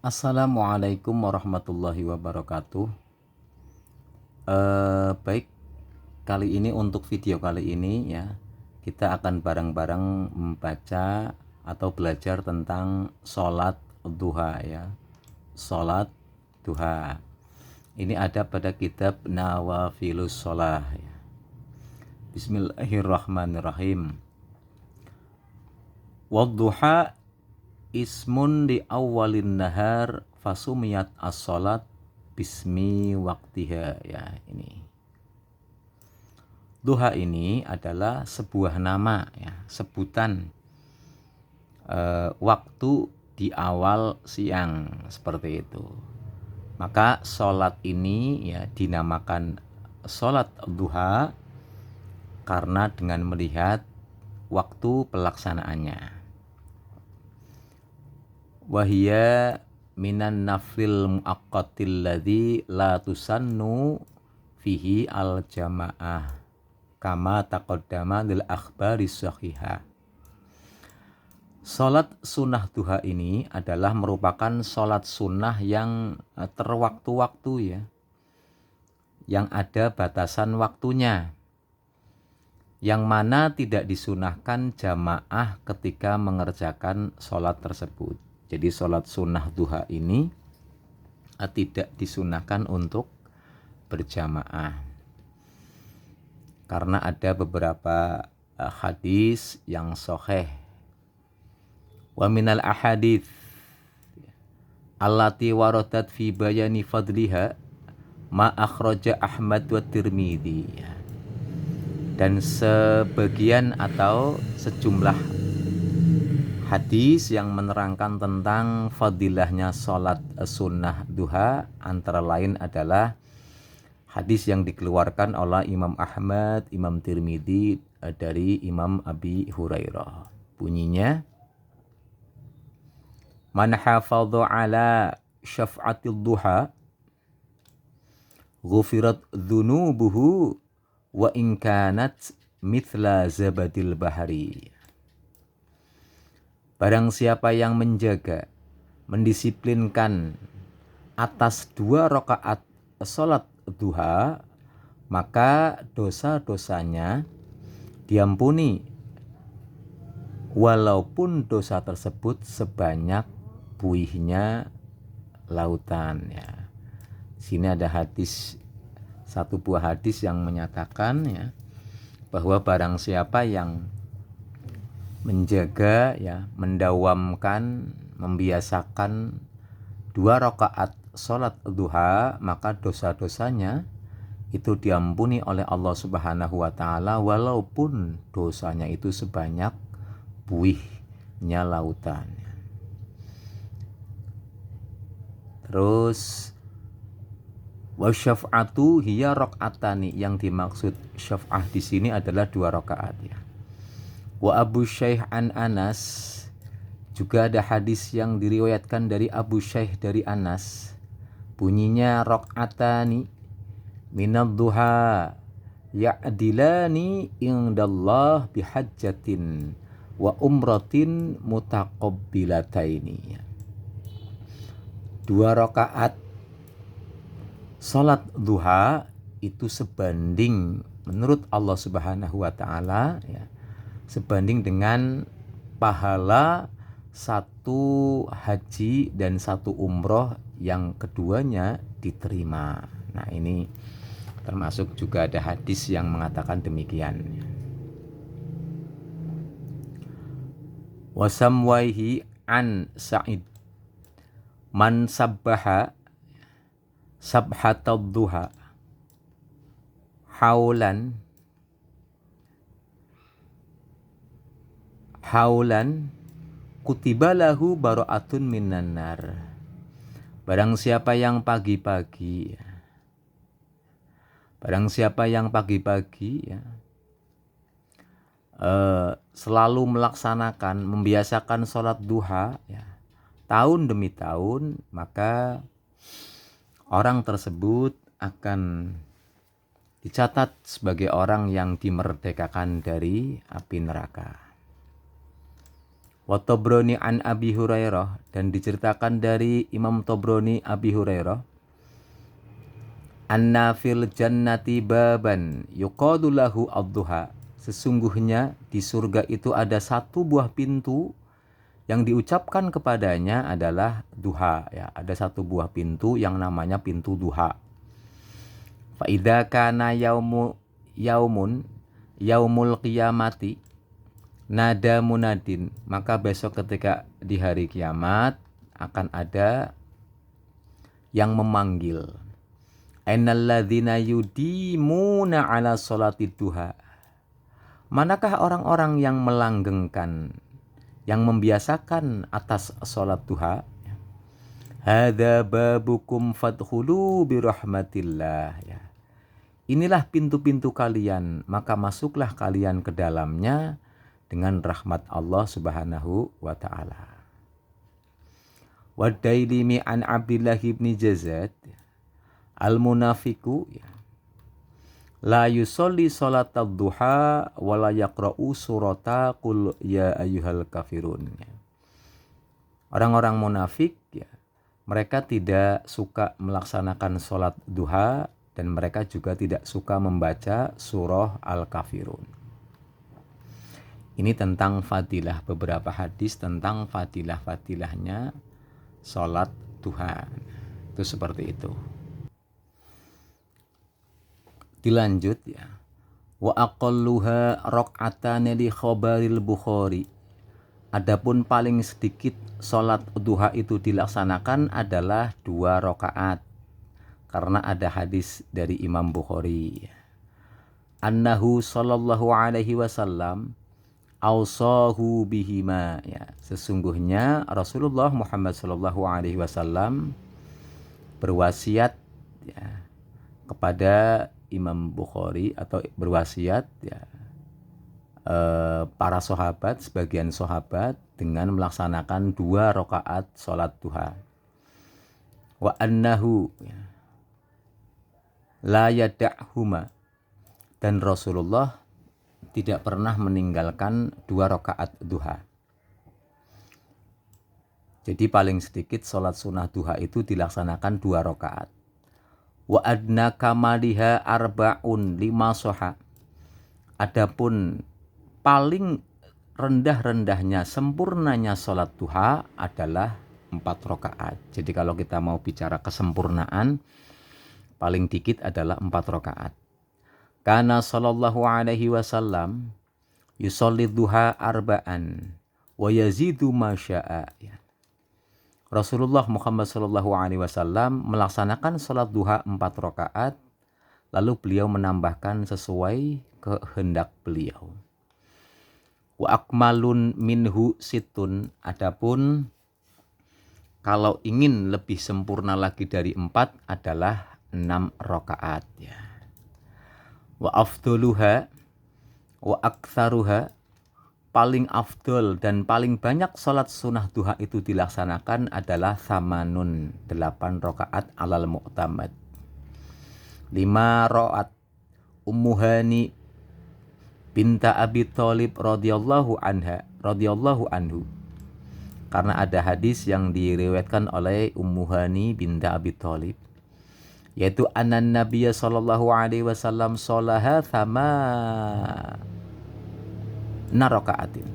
Assalamualaikum warahmatullahi wabarakatuh. Baik, kali ini untuk video kali ini ya, kita akan bareng-bareng membaca atau belajar tentang sholat duha ya. Sholat duha. Ini ada pada kitab Nawafilus Sholah ya. Bismillahirrahmanirrahim. Wadduha ismun di awalin nahar fasumiyat as-sholat bismi waktiha ya. Ini duha ini adalah sebuah nama ya, sebutan waktu di awal siang seperti itu. Maka sholat ini ya dinamakan sholat duha karena dengan melihat waktu pelaksanaannya. Wahia minan nafil muaqqatil ladzi la tusannu fihi al jamaah kama taqaddama lil akhbari sahihah. Salat sunnah duha ini adalah merupakan salat sunnah yang terwaktu-waktu ya, yang ada batasan waktunya, yang mana tidak disunahkan jamaah ketika mengerjakan salat tersebut. Jadi sholat sunnah duha ini tidak disunahkan untuk berjamaah. Karena ada beberapa hadis yang sahih. Wa minal ahadits allati waradat fi bayani fadliha ma akhraja Ahmad wa Tirmidzi. Dan sebagian atau sejumlah hadis yang menerangkan tentang fadilahnya sholat sunnah duha antara lain adalah hadis yang dikeluarkan oleh Imam Ahmad, Imam Tirmidzi dari Imam Abi Hurairah. Bunyinya, man hafadha ala syaf'atil duha ghufirat dhunubuhu wa in kanat mithla zabadil bahari. Barang siapa yang menjaga, mendisiplinkan atas 2 rakaat sholat duha, maka dosa-dosanya diampuni walaupun dosa tersebut sebanyak buihnya lautan ya. Sini ada hadis, satu buah hadis yang menyatakan ya, bahwa barang siapa yang menjaga ya, mendawamkan, membiasakan 2 rakaat sholat duha, maka dosa-dosanya itu diampuni oleh Allah Subhanahu wa taala walaupun dosanya itu sebanyak buihnya lautan. Terus wasyaf'atu hiya rakaatani, yang dimaksud syaf'ah di sini adalah 2 rakaat ya. Wa Abu Syaikh an Anas, juga ada hadis yang diriwayatkan dari Abu Syaikh dari Anas, bunyinya rakaatani minad duha ya'dilani indallah bihajjatin wa umratin mutaqabbilataini. 2 rakaat salat duha itu sebanding menurut Allah Subhanahu wa taala ya, sebanding dengan pahala 1 haji dan 1 umroh yang keduanya diterima. Nah, ini termasuk juga ada hadis yang mengatakan demikian. Wasamwaihi an Sa'id man sabbaha sabhatad duha haulan kutiba lahu bara'atun minan nar. Barang siapa yang pagi-pagi ya, selalu melaksanakan, membiasakan sholat duha ya, tahun demi tahun, maka orang tersebut akan dicatat sebagai orang yang dimerdekakan dari api neraka. Wa Tobroni an Abi Hurairah, dan diceritakan dari Imam Tobroni Abi Hurairah, anna fil jannati baban yuqadu lahu ad-duha, sesungguhnya di surga itu ada satu buah pintu yang diucapkan kepadanya adalah duha, ya, ada satu buah pintu yang namanya pintu duha. Fa idza kana yaumul qiyamati nada munadin, maka besok ketika di hari kiamat akan ada yang memanggil, ainal ladzina yudimuna ala sholati duha, manakah orang-orang yang melanggengkan, yang membiasakan atas sholat duha. Hadza babukum fadkhulu birahmatillah, ya, inilah pintu-pintu kalian, maka masuklah kalian ke dalamnya dengan rahmat Allah Subhanahu wa ta'ala. Wa Dailimi an Abdillah ibn Jazad, al-munafiku, ya, la yusolli sholatad duha wa la yaqra'u surata qul ya ayyuhal kafirun. Orang-orang munafik, ya, mereka tidak suka melaksanakan sholat duha dan mereka juga tidak suka membaca surah Al-Kafirun. Ini tentang fadilah, beberapa hadis tentang fadilah-fadilahnya sholat duha. Itu seperti itu. Dilanjut, ya. Wa aqalluha raq'atan li khabaril Bukhari. Adapun paling sedikit sholat duha itu dilaksanakan adalah 2 rakaat. Karena ada hadis dari Imam Bukhari. Annahu sallallahu alaihi wasallam ausahu bihima, ya, sesungguhnya Rasulullah Muhammad sallallahu alaihi wasallam berwasiat, ya, kepada Imam Bukhari, atau berwasiat, ya, para sahabat, sebagian sahabat dengan melaksanakan 2 rakaat sholat duha. Wa annahu, ya, la yada'huma, dan Rasulullah tidak pernah meninggalkan 2 rakaat duha. Jadi paling sedikit sholat sunnah duha itu dilaksanakan 2 rakaat. Wa adna kamaliha arba'un lima soha. Adapun paling rendah-rendahnya, sempurnanya sholat duha adalah 4 rakaat. Jadi kalau kita mau bicara kesempurnaan, paling dikit adalah 4 rakaat. Kana sallallahu alaihi wasallam yusolli duha arba'an wa yazidu ma syaa, ya. Rasulullah Muhammad sallallahu alaihi wasallam melaksanakan salat duha 4 rakaat, lalu beliau menambahkan sesuai kehendak beliau. Wa akmalun minhu situn, adapun kalau ingin lebih sempurna lagi dari 4 adalah 6 rakaat, ya. Wa afdoluha wa aktsaruha, paling afdol dan paling banyak sholat sunnah duha itu dilaksanakan adalah samanun, 8 rakaat alal mu'tamad. 5 rakaat Ummu Hani binta Abi Thalib radhiyallahu anhu, karena ada hadis yang diriwayatkan oleh Ummu Hani binta Abi Thalib, yaitu anan Nabiya sallallahu alaihi wasallam sholaha sama narakaatin.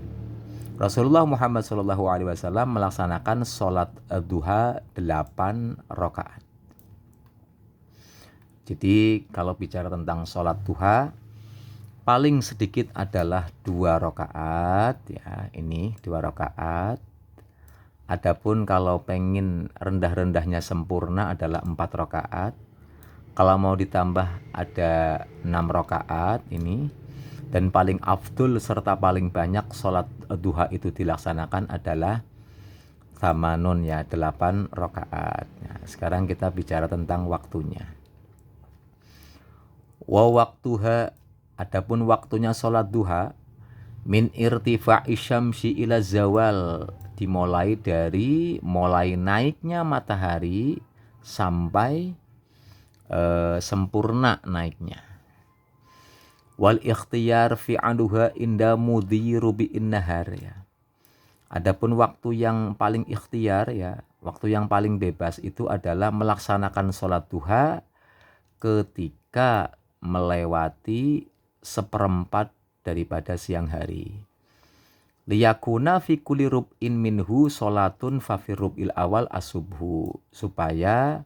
Rasulullah Muhammad sallallahu alaihi wasallam melaksanakan sholat duha 8 rakaat. Jadi kalau bicara tentang sholat duha, paling sedikit adalah 2 rakaat, ya, ini 2 rakaat. Adapun kalau pengen rendah-rendahnya sempurna adalah 4 rakaat. Kalau mau ditambah ada 6 rakaat ini. Dan paling afdul serta paling banyak sholat duha itu dilaksanakan adalah samanun, ya, 8 rakaat. Nah, sekarang kita bicara tentang waktunya. Wa waktuha, adapun waktunya sholat duha, min irtifa'i syamsi ila zawal, dimulai dari mulai naiknya matahari sampai sempurna naiknya. Wal ikhtiyar fi aduha inda mudhiru bi'in nahar, ya. Adapun waktu yang paling ikhtiar ya, waktu yang paling bebas itu adalah melaksanakan sholat duha ketika melewati seperempat daripada siang hari. Liyakuna fi kulli rub'in minhu sholatun fa fi rub'il awal asubhu, supaya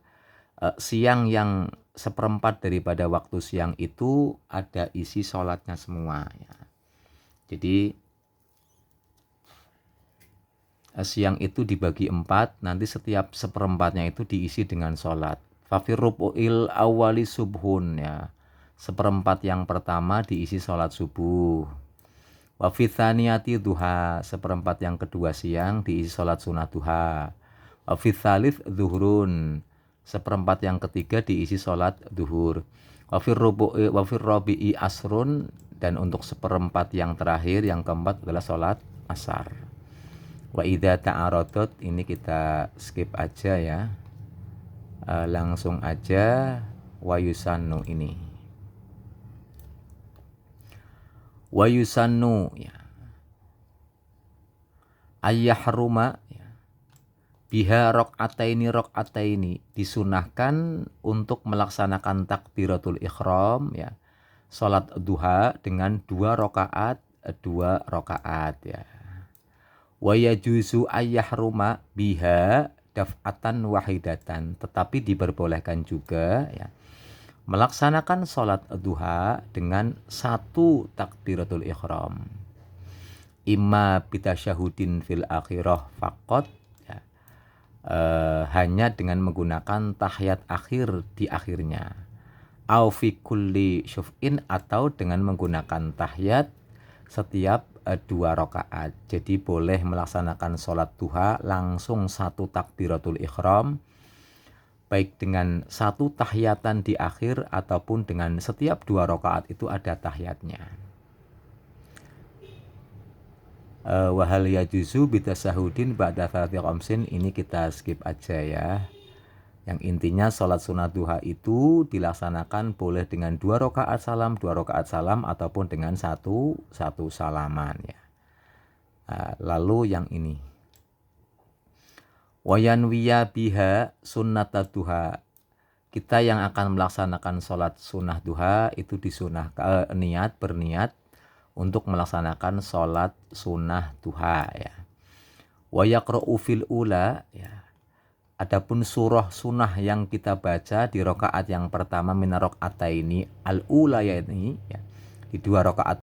siang yang seperempat daripada waktu siang itu ada isi sholatnya semua ya. Jadi siang itu dibagi 4, nanti setiap seperempatnya itu diisi dengan sholat. Fa fi rub'il awali subhun ya, seperempat yang pertama diisi sholat subuh. Wa fi tsaniyati duha, seperempat yang kedua siang diisi sholat sunat duha. Wa fi tsalits zuhrun, seperempat yang ketiga diisi sholat duhur. Wa fi rabi'i asrun, dan untuk seperempat yang terakhir yang keempat adalah sholat asar. Wa idza ta'aradat, ini kita skip aja ya. Langsung aja wa yusannu ini. Wa yusannu ya, ayyahruma ya, biha rok'ataini, disunahkan untuk melaksanakan takbiratul ihram ya, sholat duha dengan 2 rakaat ya. Wa yajuzu ayyahruma biha daf'atan wahidatan, tetapi diperbolehkan juga ya melaksanakan sholat duha dengan 1 takbiratul ihram, imma bitasyahudin fil akhirah faqat ya, hanya dengan menggunakan tahiyat akhir di akhirnya, au fi kulli syuf'in, atau dengan menggunakan tahiyat setiap 2 rakaat. Jadi boleh melaksanakan sholat duha langsung 1 takbiratul ihram, baik dengan 1 tahiyatan di akhir ataupun dengan setiap 2 rakaat itu ada tahiyatnya. Wa hal yajuzu bitasahudin ba'da salati khamsin, ini kita skip aja ya. Yang intinya sholat sunat duha itu dilaksanakan boleh dengan 2 rakaat salam ataupun dengan satu salaman ya. Lalu yang ini, wayanwiya biha sunnata duha, kita yang akan melaksanakan sholat sunnah duha itu berniat untuk melaksanakan sholat sunnah duha ya. Wa yaqra'u fil ula ya, adapun surah sunnah yang kita baca di rakaat yang pertama min rakaataini al ula ya, ini ya, di 2 rakaat